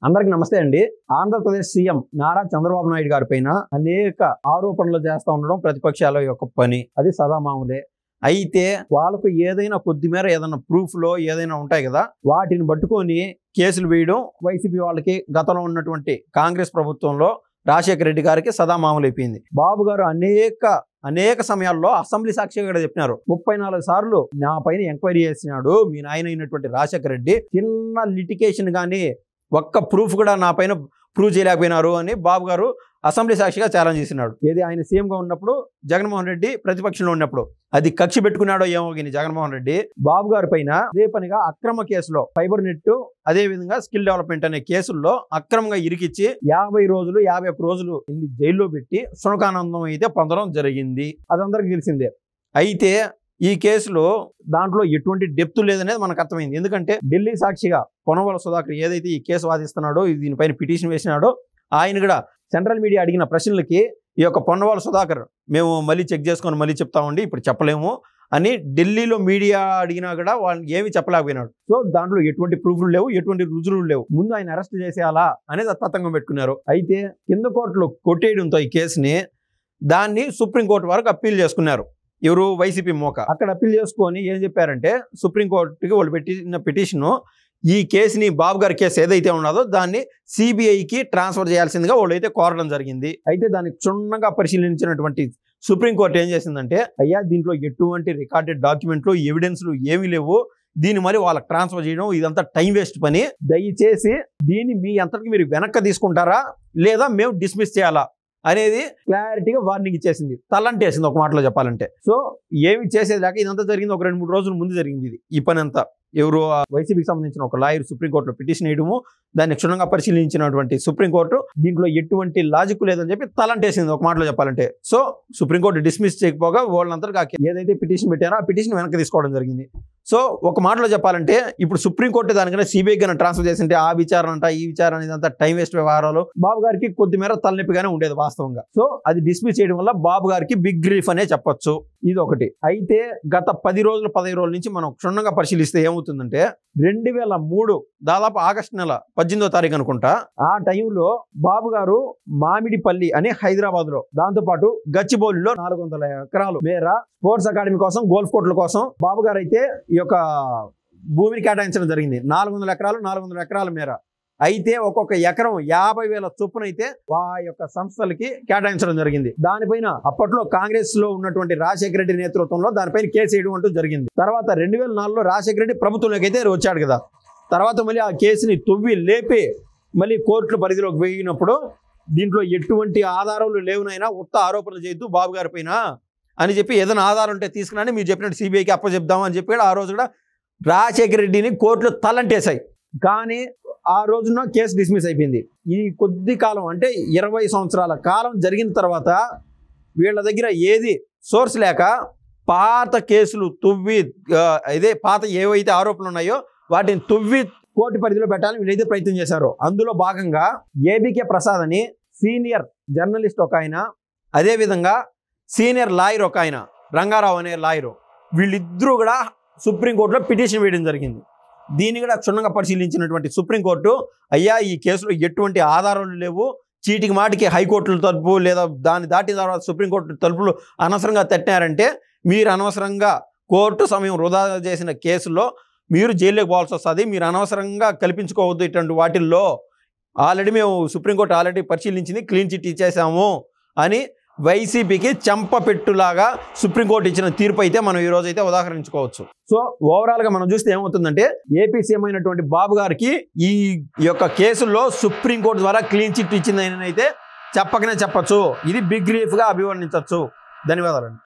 అందరికి నమస్తే అండి. ఆంధ్రప్రదేశ్ సీఎం నారా చంద్రబాబు నాయుడు గారి పైన అనేక ఆరోపణలు చేస్తూ ఉండడం ప్రతిపక్షాల యొక్క పని. అది సదా మామూలే. అయితే వాళ్ళకు ఏదైనా కొద్దిమేర ఏదైనా ప్రూఫ్లో ఏదైనా ఉంటాయి కదా, వాటిని పట్టుకొని కేసులు వేయడం వైసీపీ వాళ్ళకి గతంలో ఉన్నటువంటి కాంగ్రెస్ ప్రభుత్వంలో రాజశేఖర రెడ్డి గారికి సదా మామూలు అయిపోయింది. బాబు గారు అనేక సమయాల్లో అసెంబ్లీ సాక్షిగా కూడా చెప్పినారు, 34 సార్లు నా పైన ఎంక్వైరీ చేసినాడు మీ నాయన అయినటువంటి రాజశేఖర రెడ్డి, చిన్న లిటికేషన్ కానీ ఒక్క ప్రూఫ్ కూడా నా పైన ప్రూవ్ చేయలేకపోయినారు అని బాబు గారు అసెంబ్లీ సాక్షిగా ఛాలెంజ్ చేసినాడు. ఏది ఆయన సీఎంగా ఉన్నప్పుడు, జగన్మోహన్ రెడ్డి ప్రతిపక్షంలో ఉన్నప్పుడు. అది కక్ష పెట్టుకున్నాడో ఏమో కానీ జగన్మోహన్ రెడ్డి బాబు గారి పైన అదే పనిగా అక్రమ కేసులో ఫైబర్ నెట్, అదే విధంగా స్కిల్ డెవలప్మెంట్ అనే కేసుల్లో అక్రమంగా ఇరికిచ్చి 51 రోజులు జైల్లో పెట్టి సునకానందం అయితే పొందడం జరిగింది. అదందరికీ తెలిసిందే. అయితే ఈ కేసులో దాంట్లో ఎటువంటి డెప్త్ లేదనేది మనకు అర్థమైంది. ఎందుకంటే ఢిల్లీ సాక్షిగా పొన్నవాళ్ళ సుధాకర్ ఏదైతే ఈ కేసు వాదిస్తున్నాడో, దీనిపైన పిటిషన్ వేసినాడో, ఆయన కూడా సెంట్రల్ మీడియా అడిగిన ప్రశ్నలకి ఈ యొక్క పొన్నవాళ్ళ సుధాకర్ మేము మళ్ళీ చెక్ చేసుకొని మళ్ళీ చెప్తామండి, ఇప్పుడు చెప్పలేము అని ఢిల్లీలో మీడియా అడిగినా కూడా వాళ్ళకి ఏమి చెప్పలేకపోయినాడు. సో దాంట్లో ఎటువంటి ప్రూఫ్లు లేవు, ఎటువంటి రుజువులు లేవు. ముందు ఆయన అరెస్ట్ చేసేయాలా అనేది తతంగం పెట్టుకున్నారు. అయితే కింద కోర్టులో కొట్టేయడంతో ఈ కేసుని దాన్ని సుప్రీంకోర్టు వరకు అప్పీల్ చేసుకున్నారు. ఎవరు? వైసీపీ మోక. అక్కడ అప్పీల్ చేసుకొని ఏం చెప్పారంటే, సుప్రీంకోర్టుకి వాళ్ళు పెట్టిన పిటిషను ఈ కేసుని, బాబు గారి కేసు ఏదైతే ఉన్నదో దాన్ని సిబిఐకి ట్రాన్స్ఫర్ చేయాల్సిందిగా వాళ్ళు అయితే కోరడం జరిగింది. అయితే దాన్ని క్షుణ్ణంగా పరిశీలించినటువంటి సుప్రీంకోర్టు ఏం చేసిందంటే, అయ్యా దీంట్లో ఎటువంటి రికార్డెడ్ డాక్యుమెంట్లు, ఎవిడెన్స్లు ఏమీ లేవు, దీన్ని మరి వాళ్ళకి ట్రాన్స్ఫర్ చేయడం ఇదంతా టైం వేస్ట్ పని, దయచేసి దీన్ని మీ అంతటికి మీరు వెనక్కి తీసుకుంటారా లేదా మేము డిస్మిస్ చేయాలా అనేది క్లారిటీగా వార్నింగ్ ఇచ్చేసింది. తలంటేసింది ఒక మాటలో చెప్పాలంటే. సో ఏమి చేసేది లేక ఇదంతా జరిగింది ఒక 2-3 రోజుల ముందు జరిగింది. ఈ పని అంతా ఎవరు? వైసీపీకి సంబంధించిన ఒక లాయర్ సుప్రీంకోర్టులో పిటిషన్ వేయడము, దాన్ని క్షుణ్ణంగా పరిశీలించినటువంటి సుప్రీంకోర్టు దీంట్లో ఎటువంటి లాజిక్ లేదని చెప్పి తలంటేసింది ఒక మాటలో చెప్పాలంటే. సో సుప్రీంకోర్టు డిస్మిస్ చేయకపోగా వాళ్ళందరికీ ఏదైతే పిటిషన్ పెట్టారో ఆ పిటిషన్ వెనక్కి తీసుకోవడం జరిగింది. సో ఒక మాటలో చెప్పాలంటే, ఇప్పుడు సుప్రీంకోర్టు దానికన్నా సిబిఐకి ట్రాన్స్ఫర్ చేసింటే ఆ విచారణ అంట, ఈ విచారణ ఇదంతా టైం వేస్ట్ వ్యవహారాలు బాబు గారికి కొద్దిమేర తలనొప్పిగానే ఉండేది వాస్తవంగా. సో అది డిస్మిస్ చేయడం వల్ల బాబు గారికి బిగ్ రిలీఫ్ అనే చెప్పొచ్చు. ఇది ఒకటి. అయితే గత 10 రోజులు 15 రోజుల నుంచి మనం క్షుణ్ణంగా పరిశీలిస్తే ఏమవుతుందంటే, 2003 దాదాపు ఆగస్టు నెల 18వ తారీఖు అనుకుంటా, ఆ టైంలో బాబు గారు మామిడిపల్లి అని హైదరాబాద్ లో, దాంతోపాటు గచ్చిబౌలిలో 400 ఎకరాలు మేర స్పోర్ట్స్ అకాడమీ కోసం, గోల్ఫ్ కోర్టుల కోసం బాబు గారు అయితే ఈ యొక్క భూమిని కేటాయించడం జరిగింది. 400 ఎకరాల మేర. అయితే ఒక్కొక్క ఎకరం 50,000 చొప్పున అయితే ఆ యొక్క సంస్థలకి కేటాయించడం జరిగింది. దానిపైన అప్పట్లో కాంగ్రెస్ లో ఉన్నటువంటి రాజశేఖర రెడ్డి నేతృత్వంలో దానిపైన కేసు వేయడం అంటూ జరిగింది. తర్వాత 2004లో రాజశేఖర రెడ్డి ప్రభుత్వంలోకి అయితే వచ్చాడు కదా. తర్వాత మళ్ళీ ఆ కేసుని తొవ్వి లేపి మళ్ళీ కోర్టుల పరిధిలోకి వేయినప్పుడు, దీంట్లో ఎటువంటి ఆధారాలు లేవునైనా ఉత్త ఆరోపణలు చేయొద్దు బాబు గారి పైన అని చెప్పి, ఏదైనా ఆధారం ఉంటే తీసుకుని మీరు చెప్పినట్టు సిబిఐకి అప్పచెప్దాం అని చెప్పి ఆ రోజు కూడా రాజశేఖర రెడ్డిని కోర్టులో తలంటేశాయి. కానీ ఆ రోజున కేసు డిస్మిస్ అయిపోయింది. ఈ కొద్ది కాలం అంటే 20 సంవత్సరాల కాలం జరిగిన తర్వాత వీళ్ళ దగ్గర ఏది సోర్స్ లేక పాత కేసులు తువ్వి, ఇదే పాత ఏవైతే ఆరోపణలు ఉన్నాయో వాటిని తువ్వి కోర్టు పరిధిలో పెట్టాలని వీళ్ళైతే ప్రయత్నం చేశారు. అందులో భాగంగా ఏబికే ప్రసాద్ అని సీనియర్ జర్నలిస్ట్ ఒక ఆయన, అదేవిధంగా సీనియర్ లాయర్ ఒక ఆయన రంగారావు అనే లాయరు, వీళ్ళిద్దరూ కూడా సుప్రీంకోర్టులో పిటిషన్ వేయడం జరిగింది. దీన్ని కూడా క్షుణ్ణంగా పరిశీలించినటువంటి సుప్రీంకోర్టు, అయ్యా ఈ కేసులో ఎటువంటి ఆధారాలు లేవు, చీటికి మాటికి హైకోర్టుల తలుపు లేదా దాన్ని దాటిన తర్వాత సుప్రీంకోర్టు తలుపులు అనవసరంగా తట్టినారంటే మీరు అనవసరంగా కోర్టు సమయం వృధా చేసిన కేసుల్లో మీరు జైల్లోకి పోవాల్సి వస్తుంది, మీరు అనవసరంగా కల్పించుకోవద్దు ఇటువంటి వాటిల్లో, ఆల్రెడీ మేము సుప్రీంకోర్టు ఆల్రెడీ పరిశీలించింది, క్లీన్ చిట్ ఇచ్చేసాము అని వైసీపీకి చెంపపెట్టులాగా సుప్రీంకోర్టు ఇచ్చిన తీర్పు అయితే మనం ఈ రోజు అయితే ఉదాహరించుకోవచ్చు. సో ఓవరాల్గా మనం చూస్తే ఏమవుతుందంటే, ఏపీ సీఎం అయినటువంటి బాబు గారికి ఈ యొక్క కేసుల్లో సుప్రీంకోర్టు ద్వారా క్లీన్ చిట్ ఇచ్చిందని అయితే చెప్పకనే చెప్పచ్చు. ఇది బిగ్ రిలీఫ్గా అభివర్ణించవచ్చు. ధన్యవాదాలండి.